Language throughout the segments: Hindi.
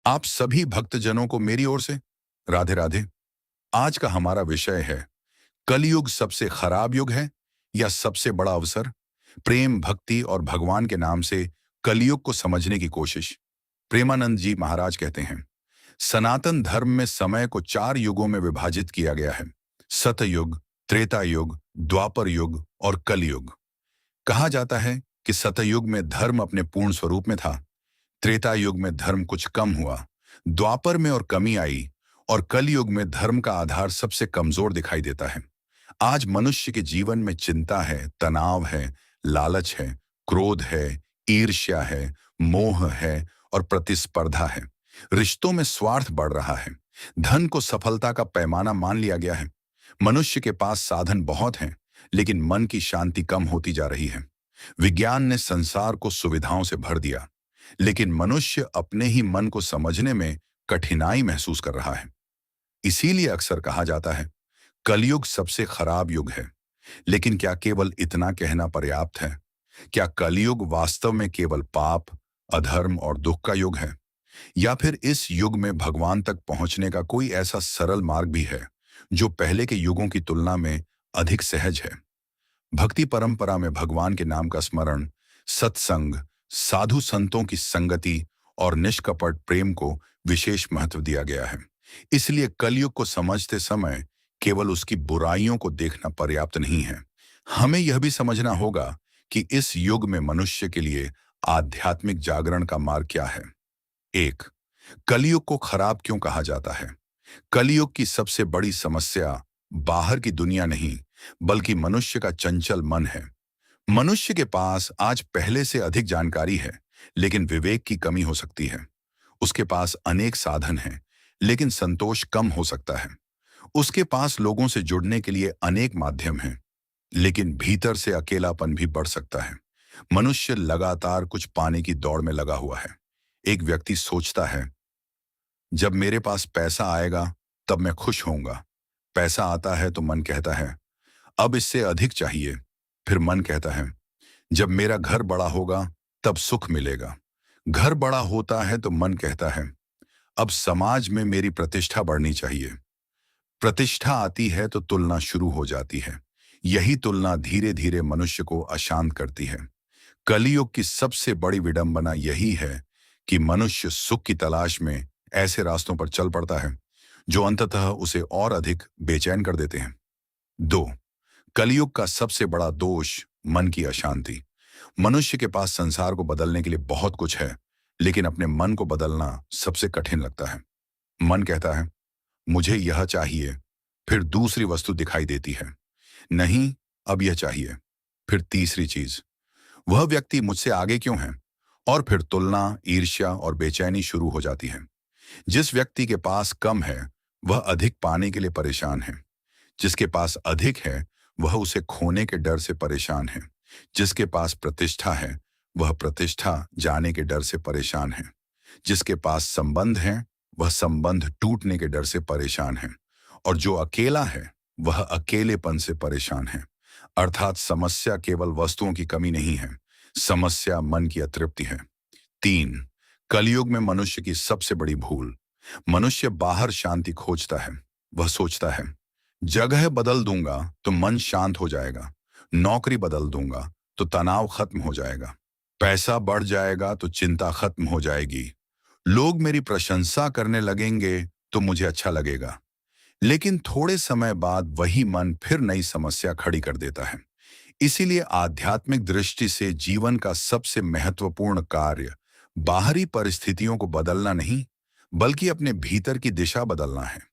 आप सभी भक्तजनों को मेरी ओर से राधे राधे। आज का हमारा विषय है, कलयुग सबसे खराब युग है या सबसे बड़ा अवसर। प्रेम, भक्ति और भगवान के नाम से कलयुग को समझने की कोशिश। प्रेमानंद जी महाराज कहते हैं, सनातन धर्म में समय को 4 युगों में विभाजित किया गया है। सतयुग, त्रेता युग, द्वापर युग और कलयुग। कहा जाता है कि सतयुग में धर्म अपने पूर्ण स्वरूप में था, त्रेता युग में धर्म कुछ कम हुआ, द्वापर में और कमी आई, और कल युग में धर्म का आधार सबसे कमजोर दिखाई देता है। आज मनुष्य के जीवन में चिंता है, तनाव है, लालच है, क्रोध है, ईर्ष्या है, मोह है और प्रतिस्पर्धा है। रिश्तों में स्वार्थ बढ़ रहा है। धन को सफलता का पैमाना मान लिया गया है। मनुष्य के पास साधन बहुत हैं, लेकिन मन की शांति कम होती जा रही है। विज्ञान ने संसार को सुविधाओं से भर दिया, लेकिन मनुष्य अपने ही मन को समझने में कठिनाई महसूस कर रहा है। इसीलिए अक्सर कहा जाता है, कलयुग सबसे खराब युग है। लेकिन क्या केवल इतना कहना पर्याप्त है? क्या कलयुग वास्तव में केवल पाप, अधर्म और दुख का युग है? या फिर इस युग में भगवान तक पहुंचने का कोई ऐसा सरल मार्ग भी है, जो पहले के युगों की तुलना में अधिक सहज है? भक्ति परंपरा में भगवान के नाम का स्मरण, सत्संग, साधु संतों की संगति और निष्कपट प्रेम को विशेष महत्व दिया गया है। इसलिए कलयुग को समझते समय केवल उसकी बुराइयों को देखना पर्याप्त नहीं है। हमें यह भी समझना होगा कि इस युग में मनुष्य के लिए आध्यात्मिक जागरण का मार्ग क्या है। 1. कलयुग को खराब क्यों कहा जाता है? कलयुग की सबसे बड़ी समस्या बाहर की दुनिया नहीं, बल्कि मनुष्य का चंचल मन है। मनुष्य के पास आज पहले से अधिक जानकारी है, लेकिन विवेक की कमी हो सकती है। उसके पास अनेक साधन हैं, लेकिन संतोष कम हो सकता है। उसके पास लोगों से जुड़ने के लिए अनेक माध्यम हैं, लेकिन भीतर से अकेलापन भी बढ़ सकता है। मनुष्य लगातार कुछ पाने की दौड़ में लगा हुआ है। एक व्यक्ति सोचता है, जब मेरे पास पैसा आएगा तब मैं खुश होऊंगा। पैसा आता है तो मन कहता है, अब इससे अधिक चाहिए। फिर मन कहता है, जब मेरा घर बड़ा होगा तब सुख मिलेगा। घर बड़ा होता है तो मन कहता है, अब समाज में मेरी प्रतिष्ठा बढ़नी चाहिए। प्रतिष्ठा आती है तो तुलना शुरू हो जाती है। यही तुलना धीरे धीरे मनुष्य को अशांत करती है। कलयुग की सबसे बड़ी विडंबना यही है कि मनुष्य सुख की तलाश में ऐसे रास्तों पर चल पड़ता है, जो अंततः उसे और अधिक बेचैन कर देते हैं। 2. कलयुग का सबसे बड़ा दोष मन की अशांति। मनुष्य के पास संसार को बदलने के लिए बहुत कुछ है, लेकिन अपने मन को बदलना सबसे कठिन लगता है। मन कहता है, मुझे यह चाहिए। फिर दूसरी वस्तु दिखाई देती है, नहीं, अब यह चाहिए। फिर तीसरी चीज, वह व्यक्ति मुझसे आगे क्यों है? और फिर तुलना, ईर्ष्या और बेचैनी शुरू हो जाती है। जिस व्यक्ति के पास कम है, वह अधिक पाने के लिए परेशान है। जिसके पास अधिक है, वह उसे खोने के डर से परेशान है। जिसके पास प्रतिष्ठा है, वह प्रतिष्ठा जाने के डर से परेशान है। जिसके पास संबंध है, वह संबंध टूटने के डर से परेशान है। और जो अकेला है, वह अकेलेपन से परेशान है। अर्थात समस्या केवल वस्तुओं की कमी नहीं है, समस्या मन की अतृप्ति है। 3. कलयुग में मनुष्य की सबसे बड़ी भूल। मनुष्य बाहर शांति खोजता है। वह सोचता है, जगह बदल दूंगा तो मन शांत हो जाएगा, नौकरी बदल दूंगा तो तनाव खत्म हो जाएगा, पैसा बढ़ जाएगा तो चिंता खत्म हो जाएगी, लोग मेरी प्रशंसा करने लगेंगे तो मुझे अच्छा लगेगा। लेकिन थोड़े समय बाद वही मन फिर नई समस्या खड़ी कर देता है। इसीलिए आध्यात्मिक दृष्टि से जीवन का सबसे महत्वपूर्ण कार्य बाहरी परिस्थितियों को बदलना नहीं, बल्कि अपने भीतर की दिशा बदलना है।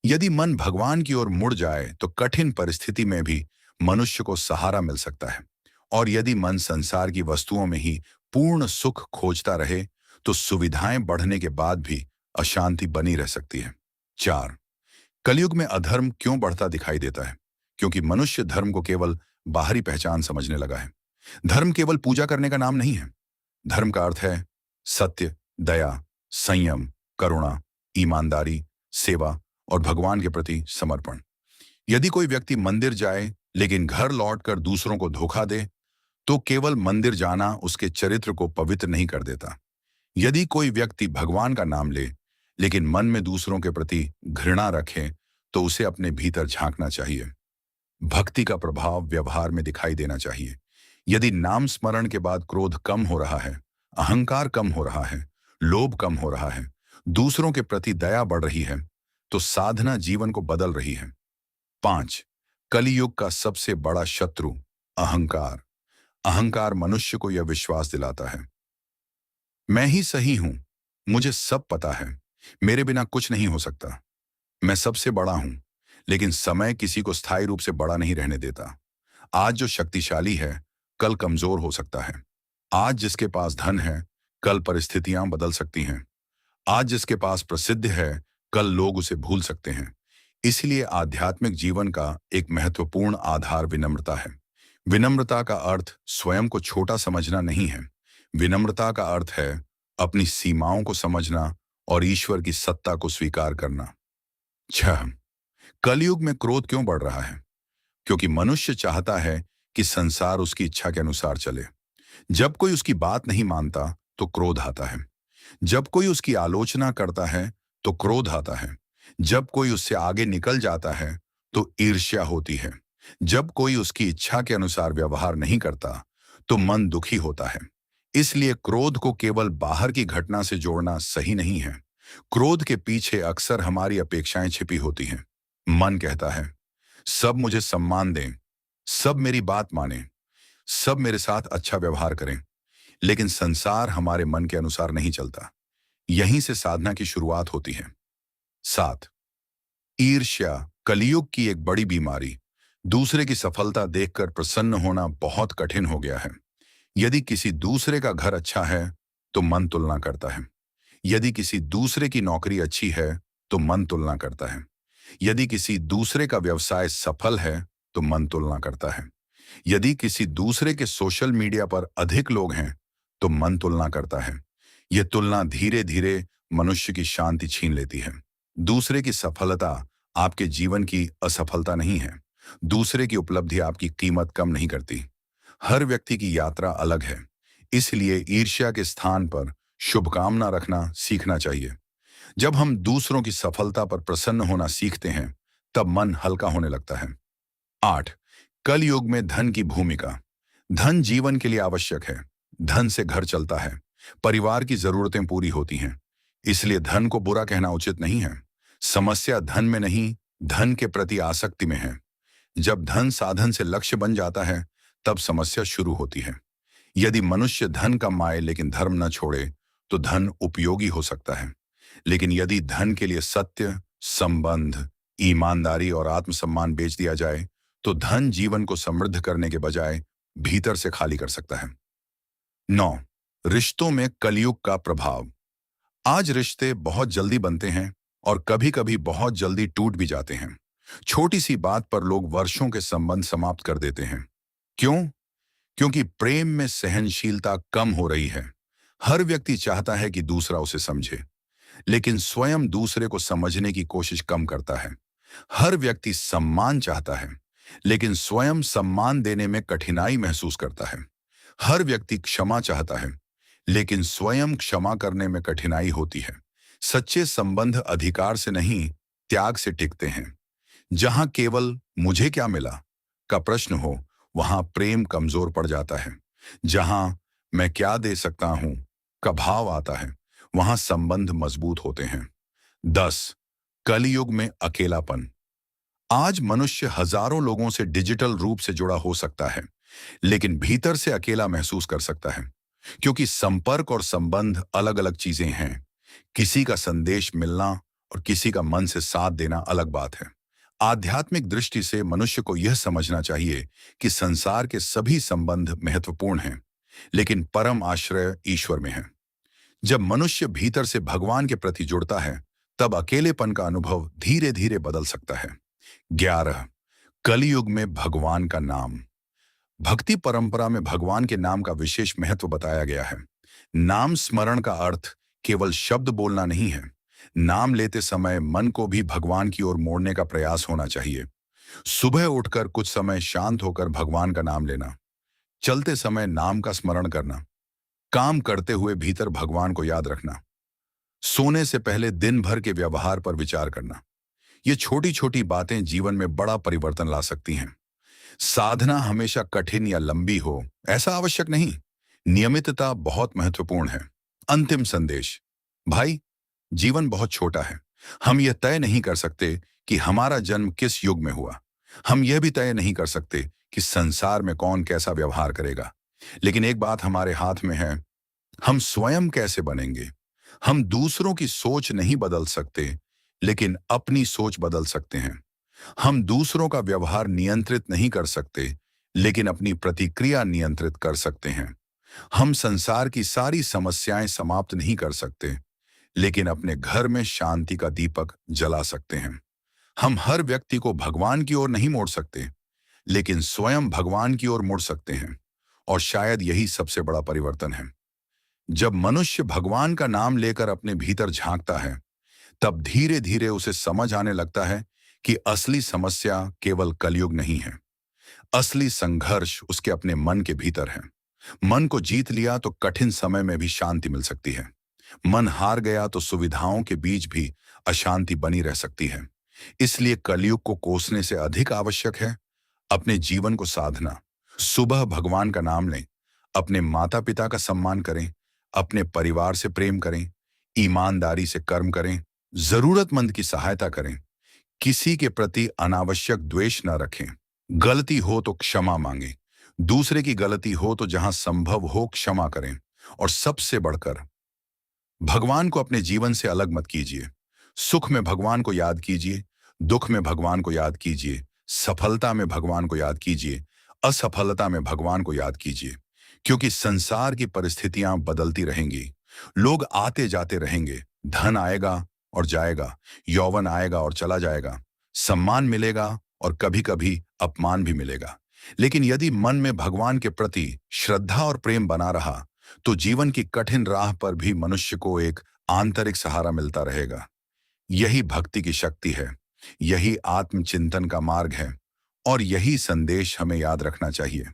यदि मन भगवान की ओर मुड़ जाए तो कठिन परिस्थिति में भी मनुष्य को सहारा मिल सकता है। और यदि मन संसार की वस्तुओं में ही पूर्ण सुख खोजता रहे तो सुविधाएं बढ़ने के बाद भी अशांति बनी रह सकती है। 4. कलयुग में अधर्म क्यों बढ़ता दिखाई देता है? क्योंकि मनुष्य धर्म को केवल बाहरी पहचान समझने लगा है। धर्म केवल पूजा करने का नाम नहीं है। धर्म का अर्थ है सत्य, दया, संयम, करुणा, ईमानदारी, सेवा और भगवान के प्रति समर्पण। यदि कोई व्यक्ति मंदिर जाए लेकिन घर लौटकर दूसरों को धोखा दे, तो केवल मंदिर जाना उसके चरित्र को पवित्र नहीं कर देता। यदि कोई व्यक्ति भगवान का नाम ले लेकिन मन में दूसरों के प्रति घृणा रखे तो उसे अपने भीतर झांकना चाहिए। भक्ति का प्रभाव व्यवहार में दिखाई देना चाहिए। यदि नाम स्मरण के बाद क्रोध कम हो रहा है, अहंकार कम हो रहा है, लोभ कम हो रहा है, दूसरों के प्रति दया बढ़ रही है, तो साधना जीवन को बदल रही है। 5, कलियुग का सबसे बड़ा शत्रु अहंकार। अहंकार मनुष्य को यह विश्वास दिलाता है, मैं ही सही हूं, मुझे सब पता है, मेरे बिना कुछ नहीं हो सकता, मैं सबसे बड़ा हूं। लेकिन समय किसी को स्थायी रूप से बड़ा नहीं रहने देता। आज जो शक्तिशाली है कल कमजोर हो सकता है। आज जिसके पास धन है कल परिस्थितियां बदल सकती हैं। आज जिसके पास प्रसिद्ध है कल लोग उसे भूल सकते हैं। इसलिए आध्यात्मिक जीवन का एक महत्वपूर्ण आधार विनम्रता है। विनम्रता का अर्थ स्वयं को छोटा समझना नहीं है। विनम्रता का अर्थ है अपनी सीमाओं को समझना और ईश्वर की सत्ता को स्वीकार करना। 6, कलयुग में क्रोध क्यों बढ़ रहा है? क्योंकि मनुष्य चाहता है कि संसार उसकी इच्छा के अनुसार चले। जब कोई उसकी बात नहीं मानता तो क्रोध आता है। जब कोई उसकी आलोचना करता है तो क्रोध आता है। जब कोई उससे आगे निकल जाता है तो ईर्ष्या होती है। जब कोई उसकी इच्छा के अनुसार व्यवहार नहीं करता तो मन दुखी होता है। इसलिए क्रोध को केवल बाहर की घटना से जोड़ना सही नहीं है। क्रोध के पीछे अक्सर हमारी अपेक्षाएं छिपी होती हैं। मन कहता है, सब मुझे सम्मान दें, सब मेरी बात मानें, सब मेरे साथ अच्छा व्यवहार करें। लेकिन संसार हमारे मन के अनुसार नहीं चलता। यहीं से साधना की शुरुआत होती है। 7, ईर्ष्या कलयुग की एक बड़ी बीमारी। दूसरे की सफलता देखकर प्रसन्न होना बहुत कठिन हो गया है। यदि किसी दूसरे का घर अच्छा है तो मन तुलना करता है। यदि किसी दूसरे की नौकरी अच्छी है तो मन तुलना करता है। यदि किसी दूसरे का व्यवसाय सफल है तो मन तुलना करता है। यदि किसी दूसरे के सोशल मीडिया पर अधिक लोग हैं तो मन तुलना करता है। यह तुलना धीरे धीरे मनुष्य की शांति छीन लेती है। दूसरे की सफलता आपके जीवन की असफलता नहीं है। दूसरे की उपलब्धि आपकी कीमत कम नहीं करती। हर व्यक्ति की यात्रा अलग है। इसलिए ईर्ष्या के स्थान पर शुभकामना रखना सीखना चाहिए। जब हम दूसरों की सफलता पर प्रसन्न होना सीखते हैं तब मन हल्का होने लगता है। 8, कलयुग में धन की भूमिका। धन जीवन के लिए आवश्यक है। धन से घर चलता है, परिवार की जरूरतें पूरी होती हैं। इसलिए धन को बुरा कहना उचित नहीं है। समस्या धन में नहीं, धन के प्रति आसक्ति में है। जब धन साधन से लक्ष्य बन जाता है तब समस्या शुरू होती है। यदि मनुष्य धन कमाए लेकिन धर्म न छोड़े तो धन उपयोगी हो सकता है। लेकिन यदि धन के लिए सत्य, संबंध, ईमानदारी और आत्मसम्मान बेच दिया जाए तो धन जीवन को समृद्ध करने के बजाय भीतर से खाली कर सकता है। 9, रिश्तों में कलयुग का प्रभाव। आज रिश्ते बहुत जल्दी बनते हैं और कभी-कभी बहुत जल्दी टूट भी जाते हैं। छोटी सी बात पर लोग वर्षों के संबंध समाप्त कर देते हैं। क्यों? क्योंकि प्रेम में सहनशीलता कम हो रही है। हर व्यक्ति चाहता है कि दूसरा उसे समझे, लेकिन स्वयं दूसरे को समझने की कोशिश कम करता है। हर व्यक्ति सम्मान चाहता है, लेकिन स्वयं सम्मान देने में कठिनाई महसूस करता है। हर व्यक्ति क्षमा चाहता है, लेकिन स्वयं क्षमा करने में कठिनाई होती है। सच्चे संबंध अधिकार से नहीं, त्याग से टिकते हैं। जहां केवल मुझे क्या मिला का प्रश्न हो, वहां प्रेम कमजोर पड़ जाता है। जहां मैं क्या दे सकता हूं का भाव आता है, वहां संबंध मजबूत होते हैं। 10, कलयुग में अकेलापन। आज मनुष्य हजारों लोगों से डिजिटल रूप से जुड़ा हो सकता है, लेकिन भीतर से अकेला महसूस कर सकता है। क्योंकि संपर्क और संबंध अलग अलग चीजें हैं। किसी का संदेश मिलना और किसी का मन से साथ देना अलग बात है। आध्यात्मिक दृष्टि से मनुष्य को यह समझना चाहिए कि संसार के सभी संबंध महत्वपूर्ण हैं, लेकिन परम आश्रय ईश्वर में है। जब मनुष्य भीतर से भगवान के प्रति जुड़ता है तब अकेलेपन का अनुभव धीरे धीरे बदल सकता है। 11, कलयुग में भगवान का नाम। भक्ति परंपरा में भगवान के नाम का विशेष महत्व बताया गया है। नाम स्मरण का अर्थ केवल शब्द बोलना नहीं है। नाम लेते समय मन को भी भगवान की ओर मोड़ने का प्रयास होना चाहिए। सुबह उठकर कुछ समय शांत होकर भगवान का नाम लेना, चलते समय नाम का स्मरण करना, काम करते हुए भीतर भगवान को याद रखना, सोने से पहले दिन भर के व्यवहार पर विचार करना। ये छोटी छोटी बातें जीवन में बड़ा परिवर्तन ला सकती हैं। साधना हमेशा कठिन या लंबी हो, ऐसा आवश्यक नहीं। नियमितता बहुत महत्वपूर्ण है। अंतिम संदेश। भाई, जीवन बहुत छोटा है। हम यह तय नहीं कर सकते कि हमारा जन्म किस युग में हुआ। हम यह भी तय नहीं कर सकते कि संसार में कौन कैसा व्यवहार करेगा। लेकिन एक बात हमारे हाथ में है, हम स्वयं कैसे बनेंगे। हम दूसरों की सोच नहीं बदल सकते, लेकिन अपनी सोच बदल सकते हैं। हम दूसरों का व्यवहार नियंत्रित नहीं कर सकते, लेकिन अपनी प्रतिक्रिया नियंत्रित कर सकते हैं। हम संसार की सारी समस्याएं समाप्त नहीं कर सकते, लेकिन अपने घर में शांति का दीपक जला सकते हैं। हम हर व्यक्ति को भगवान की ओर नहीं मोड़ सकते, लेकिन स्वयं भगवान की ओर मुड़ सकते हैं। और शायद यही सबसे बड़ा परिवर्तन है। जब मनुष्य भगवान का नाम लेकर अपने भीतर झांकता है, तब धीरे धीरे उसे समझ आने लगता है कि असली समस्या केवल कलयुग नहीं है। असली संघर्ष उसके अपने मन के भीतर है। मन को जीत लिया तो कठिन समय में भी शांति मिल सकती है। मन हार गया तो सुविधाओं के बीच भी अशांति बनी रह सकती है। इसलिए कलयुग को कोसने से अधिक आवश्यक है अपने जीवन को साधना। सुबह भगवान का नाम लें, अपने माता पिता का सम्मान करें, अपने परिवार से प्रेम करें, ईमानदारी से कर्म करें, जरूरतमंद की सहायता करें, किसी के प्रति अनावश्यक द्वेष न रखें। गलती हो तो क्षमा मांगें, दूसरे की गलती हो तो जहां संभव हो क्षमा करें। और सबसे बढ़कर भगवान को अपने जीवन से अलग मत कीजिए। सुख में भगवान को याद कीजिए, दुख में भगवान को याद कीजिए, सफलता में भगवान को याद कीजिए, असफलता में भगवान को याद कीजिए। क्योंकि संसार की परिस्थितियां बदलती रहेंगी, लोग आते जाते रहेंगे, धन आएगा और जाएगा, यौवन आएगा और चला जाएगा, सम्मान मिलेगा और कभी कभी अपमान भी मिलेगा। लेकिन यदि मन में भगवान के प्रति श्रद्धा और प्रेम बना रहा, तो जीवन की कठिन राह पर भी मनुष्य को एक आंतरिक सहारा मिलता रहेगा। यही भक्ति की शक्ति है, यही आत्मचिंतन का मार्ग है, और यही संदेश हमें याद रखना चाहिए।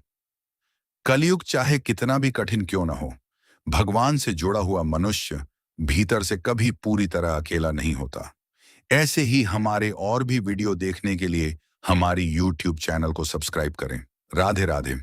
कलयुग चाहे कितना भी कठिन क्यों न हो, भगवान से जुड़ा हुआ मनुष्य भीतर से कभी पूरी तरह अकेला नहीं होता। ऐसे ही हमारे और भी वीडियो देखने के लिए हमारी YouTube चैनल को सब्सक्राइब करें। राधे राधे।